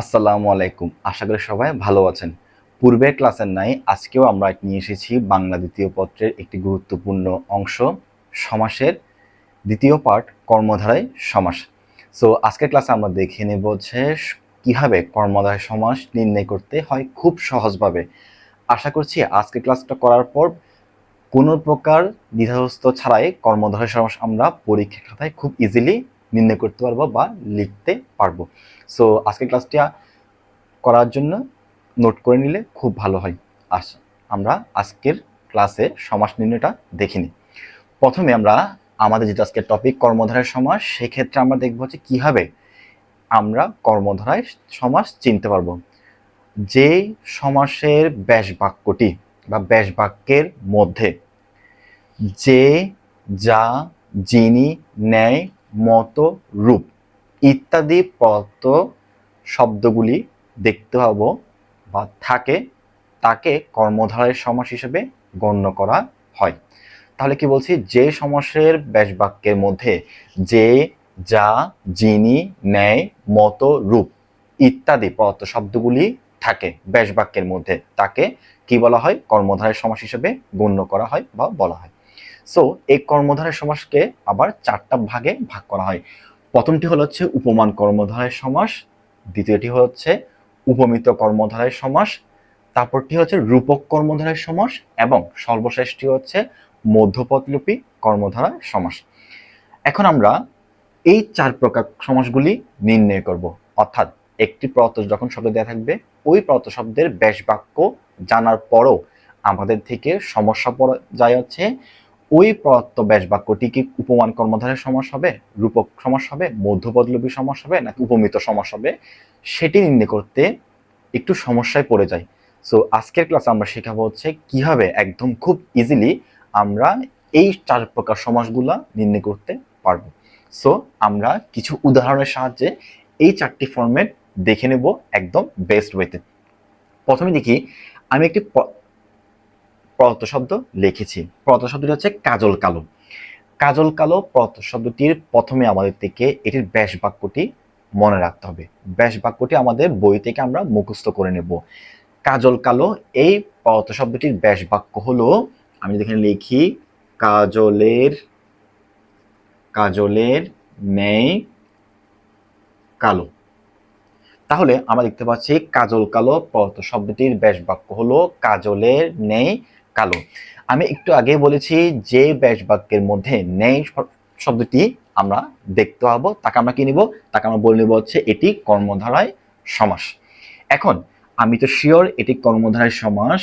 আসসালামু আলাইকুম। আশা করি সবাই ভালো আছেন। পূর্বের ক্লাসের ন্যায় আজকেও আমরা নিয়ে এসেছি বাংলা দ্বিতীয় পত্রের একটি গুরুত্বপূর্ণ অংশ, সমাসের দ্বিতীয় পার্ট, কর্মধারায় সমাস। সো আজকের ক্লাসে আমরা দেখে নেব যে কিভাবে কর্মধারায় সমাস নির্ণয় করতে হয় খুব সহজভাবে। আশা করছি আজকের ক্লাসটা করার পর কোনো প্রকার দ্বিধাগ্রস্ত ছাড়াই কর্মধারায় সমাস আমরা পরীক্ষার খাতায় খুব ইজিলি নির্ণয় করতে পারবো বা লিখতে পারবো। সো আজকের ক্লাসটা করার জন্য নোট করে নিলে খুব ভালো হয়। আমরা আজকের ক্লাসে সমাস নির্ণয়টা দেখে নিই। প্রথমে আমরা আমাদের যেটা আজকের টপিক কর্মধারায় সমাস, সেক্ষেত্রে আমরা দেখব হচ্ছে কিভাবে আমরা কর্মধারায় সমাস চিনতে পারবো। যে সমাসের ব্যাস বাক্যটি বা ব্যাস বাক্যের মধ্যে যে, যা, যিনি, ন্যায়, মত, রূপ ইত্যাদি পদ শব্দগুলি দেখতে পাবো বা থাকে, তাকে কর্মধারায় সমাস হিসেবে গণ্য করা হয়। তাহলে কি বলছি, যে সমাসের ব্যাস বাক্যের মধ্যে যে, যা, যিনি, ন্যায়, মত, রূপ ইত্যাদি পদ শব্দগুলি থাকে ব্যাস বাক্যের মধ্যে, তাকে কি বলা হয়, কর্মধারায় সমাস হিসেবে গণ্য করা হয় বা বলা হয়। সো এই কর্মধারায় সমাসকে আবার চারটা ভাগে ভাগ করা হয়। প্রথমটি হচ্ছে উপমান কর্মধারায় সমাস, দ্বিতীয়টি হচ্ছে উপমিত কর্মধারায় সমাস, তারপরটি হচ্ছে রূপক কর্মধারায় সমাস এবং সর্বশেষটি হচ্ছে মধ্যপদলোপী কর্মধারায় সমাস। এখন আমরা এই চার প্রকার সমাসগুলি নির্ণয় করব। অর্থাৎ একটি প্রত্যয় যখন শব্দ দেওয়া থাকবে, ওই প্রত্যয় শব্দের ব্যাস বাক্য জানার পরও আমাদের থেকে সমস্যা যায় হচ্ছে ওই প্রত্যয় ব্যাস বাক্যটি কি উপমান কর্মধারায় সমাস হবে, রূপক সমাস হবে, মধ্যপদলোপী সমাস হবে নাকি উপমিত সমাস হবে, সেটি নির্ণয় করতে একটু সমস্যায় পড়ে যায়। সো আজকের ক্লাসে আমরা শেখাবো হচ্ছে কিভাবে একদম খুব ইজিলি আমরা এই চার প্রকার সমাসগুলা নির্ণয় করতে পারবো। সো আমরা কিছু উদাহরণের সাহায্যে এই চারটি ফরম্যাট দেখে নেব একদম বেস্ট ওয়েতে। প্রথমে দেখি, আমি একটি প্রত্যয় শব্দ লিখেছি। প্রত্যয় শব্দটি হচ্ছে কাজল কালো। কাজল কালো প্রত্যয় শব্দটির প্রথমে আমাদের থেকে এটির ব্যাস বাক্যটি মনে রাখতে হবে। ব্যাস বাক্যটি আমাদের বই থেকে আমরা মুখস্থ করে নেব। কাজল কালো এই প্রত্যয় শব্দটির ব্যাস বাক্য হলো, আমি যদি এখানে লিখি, কাজলের কাজলের ন্যায় কালো। তাহলে আমরা দেখতে পাচ্ছি কাজল কালো প্রত্যয় শব্দটির ব্যাস বাক্য হলো কাজলের ন্যায় কালো। আমি একটু আগে বলেছি যে ব্যাস বাক্যের মধ্যে ন্যায় শব্দটি আমরা দেখতে পাবো, তাকে আমরা কি নিব, তাকে আমরা বলে নিব হচ্ছে এটি কর্মধারায় সমাস। এখন আমি তো শিওর এটি কর্মধারায় সমাস,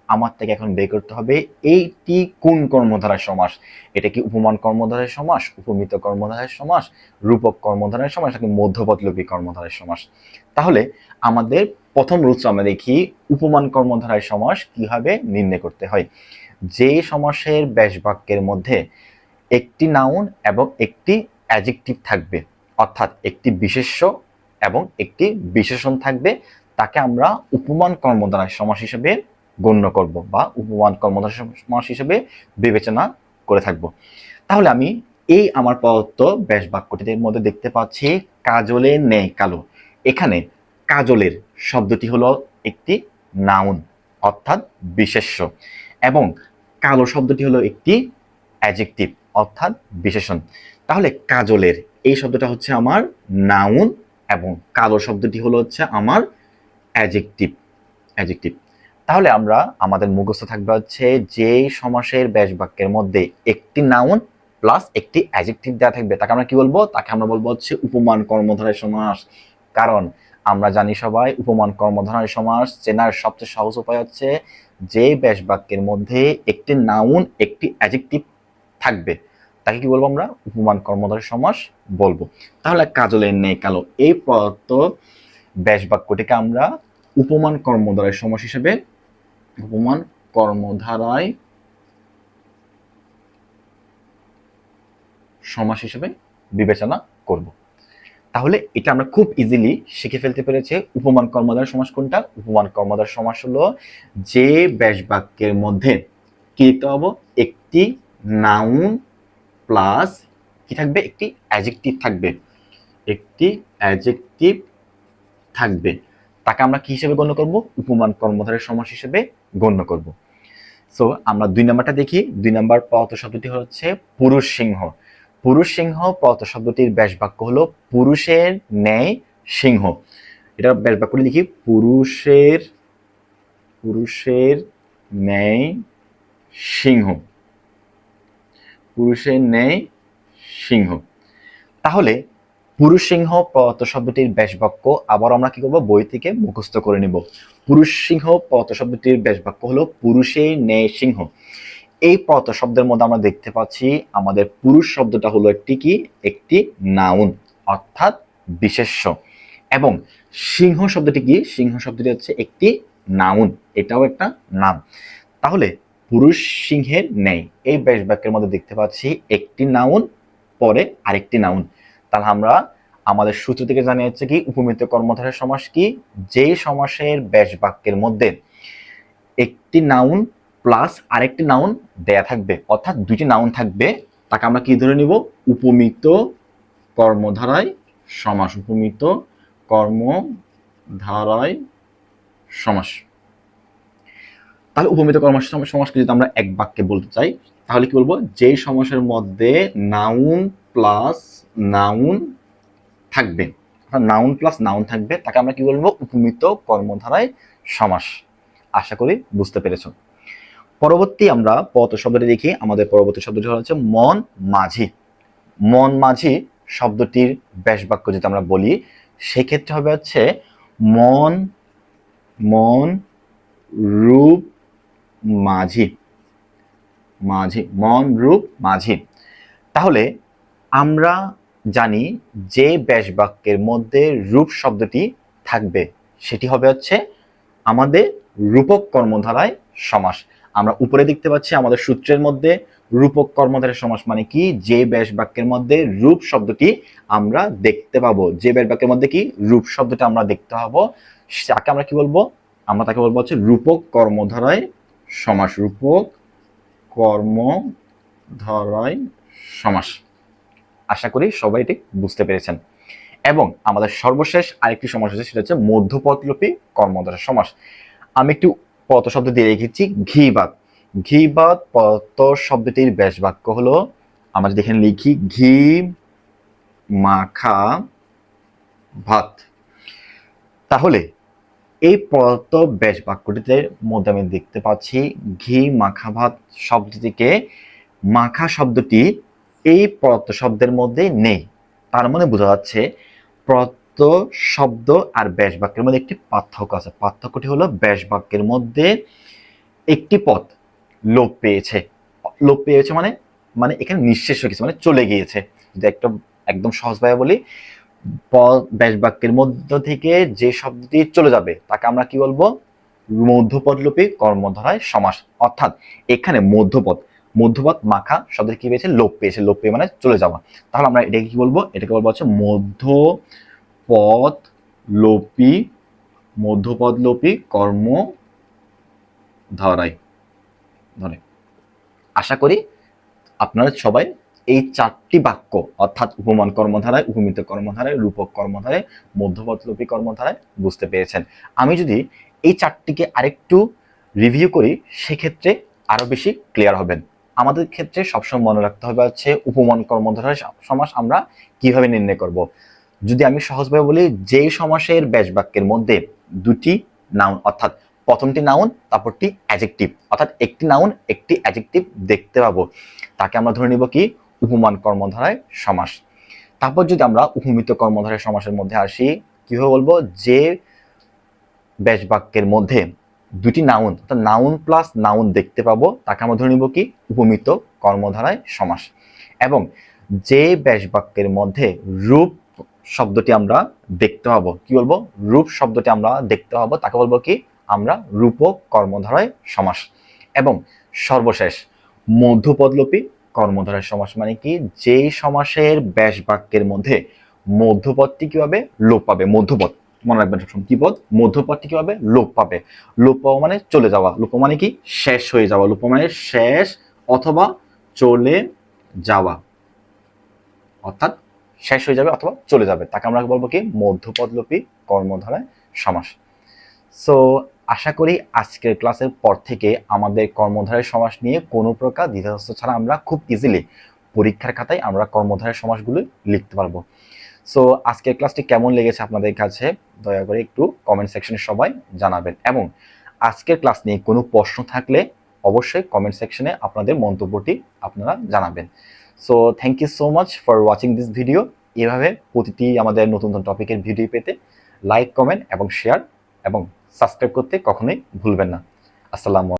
আমার থেকে এখন বের করতে হবে এইটি কোন কর্মধারায় সমাস। এটা কি উপমান কর্মধারায় সমাস, উপমিত কর্মধারায় সমাস, রূপক কর্মধারায় সমাস নাকি মধ্যপদলোপী কর্মধারায় সমাস। তাহলে আমাদের প্রথম রুলস আমরা দেখি উপমান কর্মধারায় সমাস কিভাবে নির্ণয় করতে হয়। যে সমাসের ব্যাস বাক্যের মধ্যে একটি নাউন এবং একটি অ্যাডজেক্টিভ থাকবে, অর্থাৎ একটি বিশেষ্য এবং একটি বিশেষণ থাকবে, তাকে আমরা উপমান কর্মধারায় সমাস হিসেবে গণ্য করব বা উপমান কর্মধারায় সমাস হিসেবে বিবেচনা করে থাকব। তাহলে আমি এই আমার প্রদত্ত ব্যাস বাক্যটির মধ্যে দেখতে পাচ্ছি কাজলের ন্যায় কালো। এখানে কাজলের শব্দটি হলো একটি নাউন অর্থাৎ বিশেষ্য এবং কালো শব্দটি হলো একটি অ্যাডজেক্টিভ অর্থাৎ বিশেষণ। তাহলে কাজলের এই শব্দটা হচ্ছে আমার নাউন এবং কালো শব্দটি হলো হচ্ছে আমার অ্যাডজেক্টিভ অ্যাডজেক্টিভ। তাহলে আমরা আমাদের মুখস্থ থাকবে হচ্ছে যে সমাসের ব্যাস বাক্যের মধ্যে একটি নাউন প্লাস একটি অ্যাডজেক্টিভ দেওয়া থাকবে, তাকে আমরা কি বলবো, তাকে আমরা বলবো হচ্ছে উপমান কর্মধারায় সমাস। কারণ আমরা জানি সবাই উপমান কর্মধারায় সমাস চেনার সবচেয়ে সহজ উপায় হচ্ছে যে ব্যাস বাক্যের মধ্যে একটি নাউন একটি অ্যাডজেক্টিভ থাকবে, তাকে কি বলবো, আমরা উপমান কর্মধারায় সমাস বলবো। তাহলে কাজলের ন্যায় কালো এই প্রদত্ত ব্যাস বাক্যটিকে আমরা উপমান কর্মধারায় সমাস হিসেবে উপমান কর্মধারায় সমাস হিসেবে বিবেচনা করব। তাহলে এটা আমরা খুব ইজিলি শিখে ফেলতে পেরেছি উপমান কর্মধারয় সমাস কোনটা। উপমান কর্মধারয় সমাস হলো যে ব্যাস বাক্যের মধ্যে কি লিখতে হবে, একটি নাউন প্লাস কি থাকবে, একটি অ্যাডজেক্টিভ থাকবে, একটি অ্যাডজেক্টিভ থাকবে, তাকে আমরা কি হিসেবে গণ্য করব? উপমান কর্মধারয় সমাস হিসেবে গণ্য করব। সো আমরা 2 নাম্বারটা দেখি। 2 নাম্বার পদার্থ শব্দটি হচ্ছে পুরুষ সিংহ। পুরুষ সিংহ পদার্থ শব্দটির ব্যাস বাক্য হলো পুরুষের ন্যায় সিংহ। এটা ব্যাস বাক্যটি লিখি, পুরুষের ন্যায় সিংহ। পুরুষের ন্যায় সিংহ। তাহলে পুরুষ সিংহ পদার্থ শব্দটির ব্যাস বাক্য আবার আমরা কি করব? বই থেকে মুখস্থ করে নিব। পুরুষ সিংহ পদার্থ শব্দটির ব্যাস বাক্য হলো পুরুষের ন্যায় সিংহ। এই পদার্থ শব্দের মধ্যে আমরা দেখতে পাচ্ছি আমাদের পুরুষ শব্দটা হলো একটি নাউন অর্থাৎ বিশেষ্য, এবং সিংহ শব্দটি কি? সিংহ শব্দটি হচ্ছে একটি নাউন, এটাও একটা নাম। তাহলে পুরুষ সিংহের ন্যায় এই ব্যাস বাক্যের মধ্যে দেখতে পাচ্ছি একটি নাউন পরে আরেকটি নাউন। তাহলে আমরা আমাদের সূত্র থেকে জানা যাচ্ছে কি উপমিত কর্মধারয় সমাস কি? যে সমাসের ব্যাস বাক্যের মধ্যে একটি নাউন প্লাস আরেকটি নাউন দেয়া থাকবে, অর্থাৎ দুইটি নাউন থাকবে, তাকে আমরা কি ধরে নিব? উপমিত কর্মধারয় সমাস। উপমিত কর্মধারয় সমাস। তাহলে উপমিত কর্মধারয় সমাসকে যদি আমরা এক বাক্যে বলতে চাই তাহলে কি বলবো? যেই সমাসের মধ্যে নাউন প্লাস নাউন থাকবে, নাউন প্লাস নাউন থাকবে, তাকে আমরা কি বলবো? উপমিত কর্মধারয় সমাস। আশা করি বুঝতে পেরেছো। পরবর্তী আমরা পদার্থ শব্দটি দেখি। আমাদের পরবর্তী শব্দটি হচ্ছে মন মাঝি। মন মাঝি শব্দটির ব্যাস বাক্য যদি আমরা বলি সেক্ষেত্রে হবে হচ্ছে মন রূপ মাঝি। মন রূপ মাঝি। তাহলে আমরা জানি যে ব্যাস বাক্যের মধ্যে রূপ শব্দটি থাকবে সেটি হবে হচ্ছে আমাদের রূপক কর্মধারয় সমাস। আমরা উপরে দেখতে পাচ্ছি আমাদের সূত্রের মধ্যে রূপক কর্মধারয় সমাস মানে কি? যে ব্যাস বাক্যের মধ্যে রূপ শব্দটি আমরা দেখতে পাবো, যে ব্যাস বাক্যের মধ্যে কি রূপ শব্দটা আমরা দেখতে পাবো, তাকে আমরা কি বলবো? আমরা তাকে বলবো হচ্ছে রূপক কর্মধারয় সমাস। রূপক কর্মধারয় সমাস। আশা করি সবাই এটি বুঝতে পেরেছেন। এবং আমাদের সর্বশেষ আরেকটি সমাস আছে, সেটা হচ্ছে মধ্যপদলোপী কর্মধারয় সমাস। আমি একটু পদার্থ শব্দ দিয়ে রেখেছি ঘিবাত। ঘিবাত পদার্থ শব্দটির ব্যাস বাক্য হলো, আমরা যদি এখানে লিখি ঘি মাখা ভাত। তাহলে এই পদার্থ ব্যাস বাক্যটিতে মধ্যে আমি দেখতে পাচ্ছি ঘি মাখা ভাত শব্দটিকে মাখা শব্দটি এই পদার্থ শব্দের মধ্যে নেই। তার মানে বোঝা যাচ্ছে পদার্থ শব্দ আর ব্যাস বাক্যের মধ্যে একটি পার্থক্য আছে। পার্থক্যটি হলো ব্যাস বাক্যের মধ্যে একটি পদ লোপ পেয়েছে। লোপ পেয়েছে মানে এখানে নিঃশেষ হয়ে গেছে, মানে চলে গিয়েছে। যদি একদম সহজভাবে বলি, ব্যাস বাক্যের মধ্য থেকে যে শব্দটি চলে যাবে তাকে আমরা কি বলবো? মধ্যপদলোপী কর্মধারয় সমাস। অর্থাৎ এখানে মধ্যপদ মাখা শব্দটি কি পেয়েছে? লোপ পেয়েছে। লোপ পেয়ে মানে চলে যাওয়া। তাহলে আমরা এটাকে কি বলবো? এটাকে বলবো হচ্ছে মধ্যপদলোপী কর্মধারয়। আশা করি আপনারা সবাই এই 4টি বাক্য অর্থাৎ উপমান কর্মধারায়, উপমিত কর্মধারায়, রূপক কর্মধারায়, মধ্যপদলোপী কর্মধারায় বুঝতে পেরেছেন। আমি যদি এই 4টিকে আরেকটু রিভিউ করি সেক্ষেত্রে আরো বেশি ক্লিয়ার হবেন। আমাদের ক্ষেত্রে সবসময় মনে রাখতে হবে হচ্ছে উপমান কর্মধারয় সমাস আমরা কিভাবে নির্ণয় করব। যদি আমি সহজভাবে বলি, যে সমাসের ব্যাস বাক্যের মধ্যে দুটি নাউন অর্থাৎ প্রথমটি নাউন তারপরটি অ্যাডজেক্টিভ, অর্থাৎ একটি নাউন একটি অ্যাডজেক্টিভ দেখতে পাবো, তাকে আমরা ধরে নিব কি? উপমান কর্মধারয় সমাস। তারপর যদি আমরা উপমিত কর্মধারয় সমাসের মধ্যে আসি, কিভাবে বলবো? যে ব্যাস বাক্যের মধ্যে দুটি নাউন অর্থাৎ নাউন প্লাস নাউন দেখতে পাবো তাকে আমরা ধরে নিব কি? উপমিত কর্মধারয় সমাস। এবং যে ব্যাস বাক্যের মধ্যে রূপ শব্দটি আমরা দেখতে পাবো, কি বলবো? রূপ শব্দটি আমরা দেখতে পাবো তাকে বলবো কি? আমরা রূপক কর্মধারয় সমাস। এবং সর্বশেষ মধ্যপদলোপী কর্মধারয় সমাস মানে কি? যেই সমাসের ব্যাস বাক্যের মধ্যে মধ্যপদটি কি হবে? লোপ পাবে। মধ্যপদ মনে রাখবেন সবসময়, কি পদ? মধ্যপদটি কি হবে? লোপ পাবে। লোপ পাওয়া মানে চলে যাওয়া। লোপ মানে কি? শেষ হয়ে যাওয়া। লোপ মানে শেষ অথবা চলে যাওয়া, অর্থাৎ শেষ হয়ে যাবে অথবা চলে যাবে, তাকে আমরা বলবো কি মধ্যপদলোপী কর্মধারায় সমাস। সো আশা করি আজকের ক্লাসের পর থেকে আমাদের কর্মধারয় সমাস নিয়ে কোনো প্রকার দ্বিধাদ্বন্দ্ব ছাড়া আমরা খুব ইজিলি পরীক্ষার খাতায় আমরা কর্মধারয় সমাসগুলো লিখতে পারবো। সো আজকের ক্লাসটি কেমন লেগেছে আপনাদের কাছে দয়া করে একটু কমেন্ট সেকশনে সবাই জানাবেন, এবং আজকের ক্লাস নিয়ে কোনো প্রশ্ন থাকলে অবশ্যই কমেন্ট সেকশনে আপনাদের মন্তব্যটি আপনারা জানাবেন। So thank you so much for watching this video. এভাবে প্রতিটি আমাদের নতুন নতুন টপিকের ভিডিও পেতে লাইক, কমেন্ট এবং শেয়ার এবং সাবস্ক্রাইব করতে কখনোই ভুলবেন না। আসসালামু